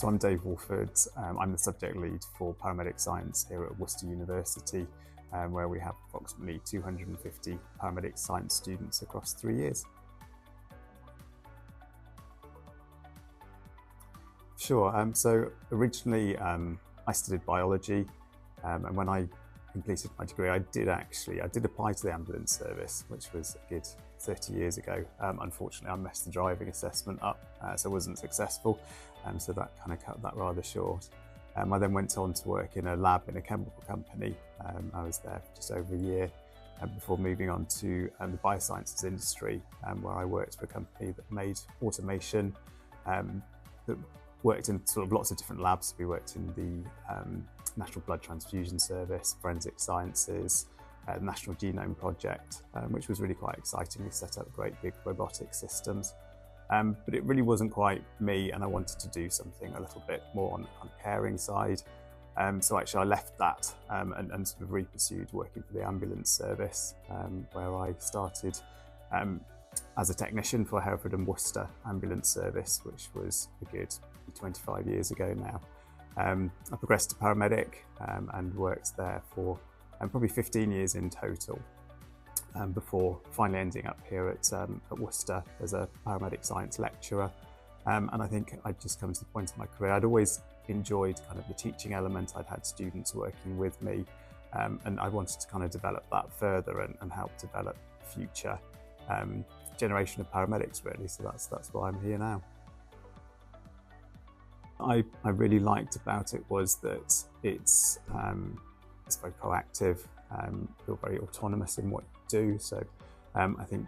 So I'm 𝗘𝗺𝗶𝗹. I'm the subject lead for paramedic science here at Worcester University, where we have approximately 250 paramedic science students across 3 years. Sure. So originally I studied biology, and when I completed my degree, I did apply to the ambulance service, which was a good 30 years ago. Unfortunately, I messed the driving assessment up, so I wasn't successful, so that kind of cut that rather short. I then went on to work in a lab in a chemical company. I was there for just over a year before moving on to the biosciences industry, where I worked for a company that made automation that worked in sort of lots of different labs. We worked in the National Blood Transfusion Service, Forensic Sciences, the National Genome Project, which was really quite exciting. We set up great big robotic systems, but it really wasn't quite me, and I wanted to do something a little bit more on the caring side. So actually I left that and sort of re-pursued working for the ambulance service, where I started as a technician for Hereford and Worcester ambulance service, which was a good 25 years ago now. I progressed to paramedic and worked there for probably 15 years in total, before finally ending up here at Worcester as a paramedic science lecturer. And I think I'd just come to the point in my career, I'd always enjoyed kind of the teaching element. I'd had students working with me, and I wanted to kind of develop that further and help develop future generation of paramedics, really. So that's why I'm here now. I really liked about it was that it's very proactive, you're very autonomous in what you do. So I think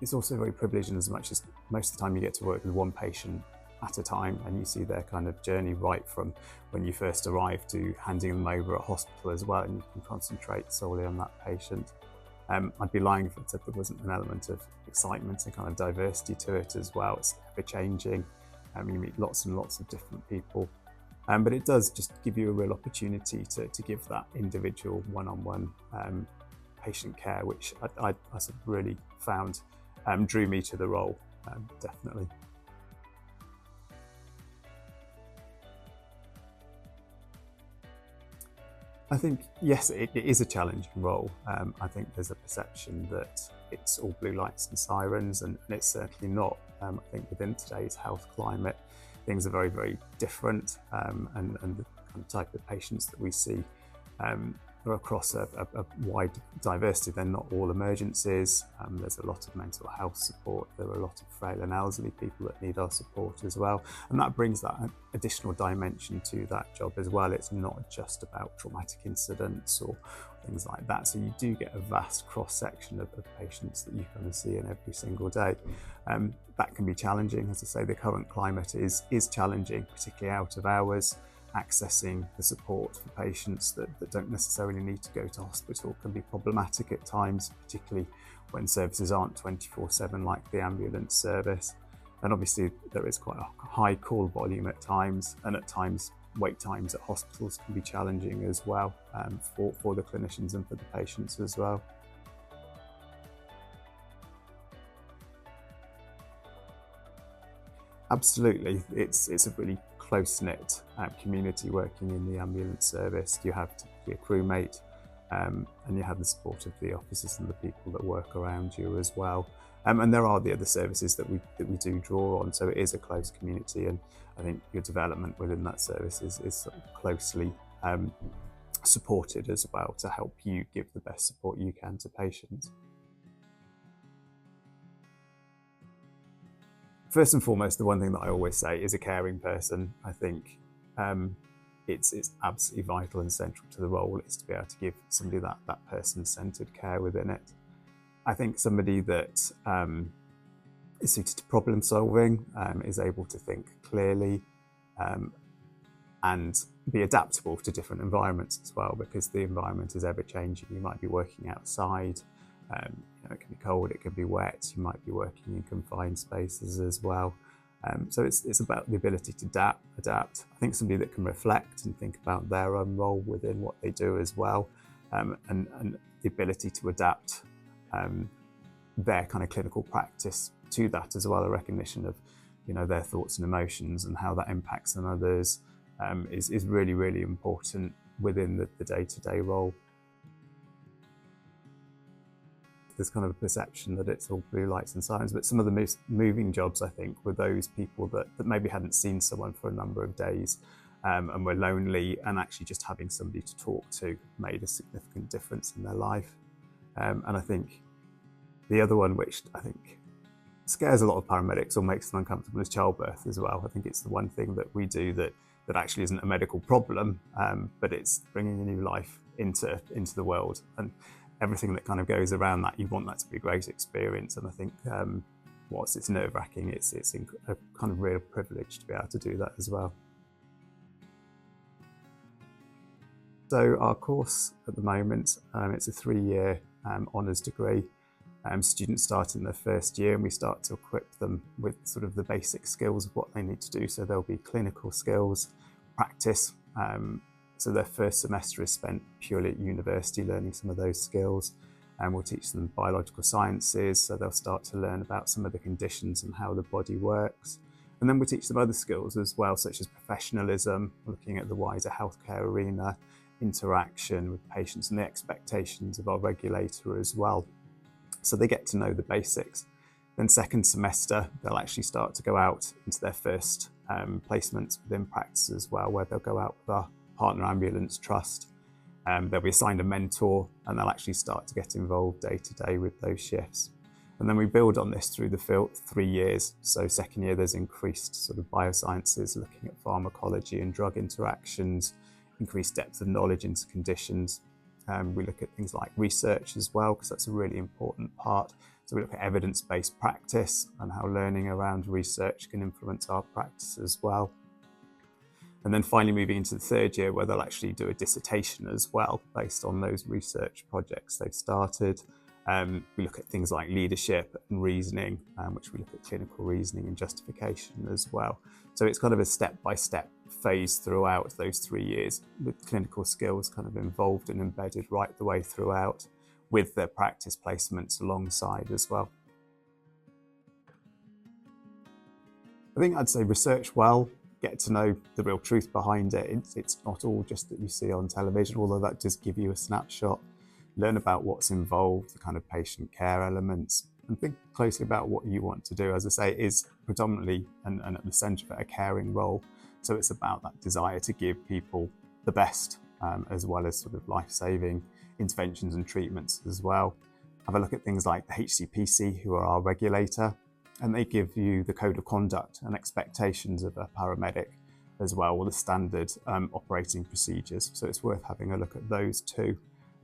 it's also very privileged in as much as most of the time you get to work with one patient at a time, and you see their kind of journey right from when you first arrive to handing them over at hospital as well, and you can concentrate solely on that patient. I'd be lying if I said there wasn't an element of excitement and kind of diversity to it as well. It's ever changing. You meet lots and lots of different people, but it does just give you a real opportunity to give that individual one-on-one patient care, which I sort of really found drew me to the role, definitely. I think, yes, it is a challenging role. I think there's a perception that it's all blue lights and sirens, and it's certainly not. I think within today's health climate, things are very, very different, and the kind of type of patients that we see are across a wide diversity. They're not all emergencies. There's a lot of mental health support. There are a lot of frail and elderly people that need our support as well. And that brings that additional dimension to that job as well. It's not just about traumatic incidents or things like that. So you do get a vast cross-section of patients that you kind of see in every single day. That can be challenging. As I say, the current climate is challenging, particularly out of hours. Accessing the support for patients that don't necessarily need to go to hospital can be problematic at times, particularly when services aren't 24/7 like the ambulance service. And obviously there is quite a high call volume at times, and at times wait times at hospitals can be challenging as well, for the clinicians and for the patients as well. Absolutely, it's a really close-knit community working in the ambulance service. You have typically a crewmate, and you have the support of the officers and the people that work around you as well. And there are the other services that we do draw on, so it is a close community, and I think your development within that service is sort of closely supported as well to help you give the best support you can to patients. First and foremost, the one thing that I always say is a caring person. I think it's absolutely vital and central to the role is to be able to give somebody that person-centered care within it. I think somebody that is suited to problem solving, is able to think clearly, and be adaptable to different environments as well, because the environment is ever changing. You might be working outside. It can be cold, it can be wet, you might be working in confined spaces as well. So it's about the ability to adapt. I think somebody that can reflect and think about their own role within what they do as well, and the ability to adapt their kind of clinical practice to that as well, a recognition of their thoughts and emotions and how that impacts on others is really, really important within the day-to-day role. There's kind of a perception that it's all blue lights and sirens, but some of the most moving jobs, I think, were those people that maybe hadn't seen someone for a number of days and were lonely, and actually just having somebody to talk to made a significant difference in their life. And I think the other one, which I think scares a lot of paramedics or makes them uncomfortable, is childbirth as well. I think it's the one thing that we do that actually isn't a medical problem, but it's bringing a new life into the world. And everything that kind of goes around that, you want that to be a great experience. And I think whilst it's nerve-wracking, it's a kind of real privilege to be able to do that as well. So our course at the moment, it's a 3-year honours degree. Students start in their first year, and we start to equip them with sort of the basic skills of what they need to do. So there'll be clinical skills, practice. So their first semester is spent purely at university learning some of those skills, and we'll teach them biological sciences, so they'll start to learn about some of the conditions and how the body works. And then we teach them other skills as well, such as professionalism, looking at the wider healthcare arena, interaction with patients and the expectations of our regulator as well. So they get to know the basics. Then second semester, they'll actually start to go out into their first placements within practice as well, where they'll go out with our partner ambulance trust. They'll be assigned a mentor, and they'll actually start to get involved day to day with those shifts. And then we build on this through the 3 years. So second year, there's increased sort of biosciences, looking at pharmacology and drug interactions, increased depth of knowledge into conditions. We look at things like research as well, because that's a really important part. So we look at evidence-based practice and how learning around research can influence our practice as well. And then finally moving into the third year, where they'll actually do a dissertation as well, based on those research projects they've started. We look at things like leadership and reasoning, which we look at clinical reasoning and justification as well. So it's kind of a step-by-step phase throughout those 3 years, with clinical skills kind of involved and embedded right the way throughout, with their practice placements alongside as well. I think I'd say research well, get to know the real truth behind it. It's not all just that you see on television, although that does give you a snapshot. Learn about what's involved, the kind of patient care elements, and think closely about what you want to do. As I say, it is predominantly and at the centre of it a caring role. So it's about that desire to give people the best, as well as sort of life-saving interventions and treatments as well. Have a look at things like the 𝗘𝗺𝗶𝗹, who are our regulator, and they give you the code of conduct and expectations of a paramedic as well, or the standard operating procedures. So it's worth having a look at those too.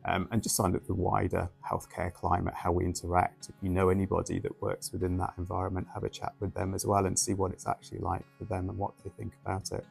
And just find out the wider healthcare climate, how we interact. If you know anybody that works within that environment, have a chat with them as well and see what it's actually like for them and what they think about it.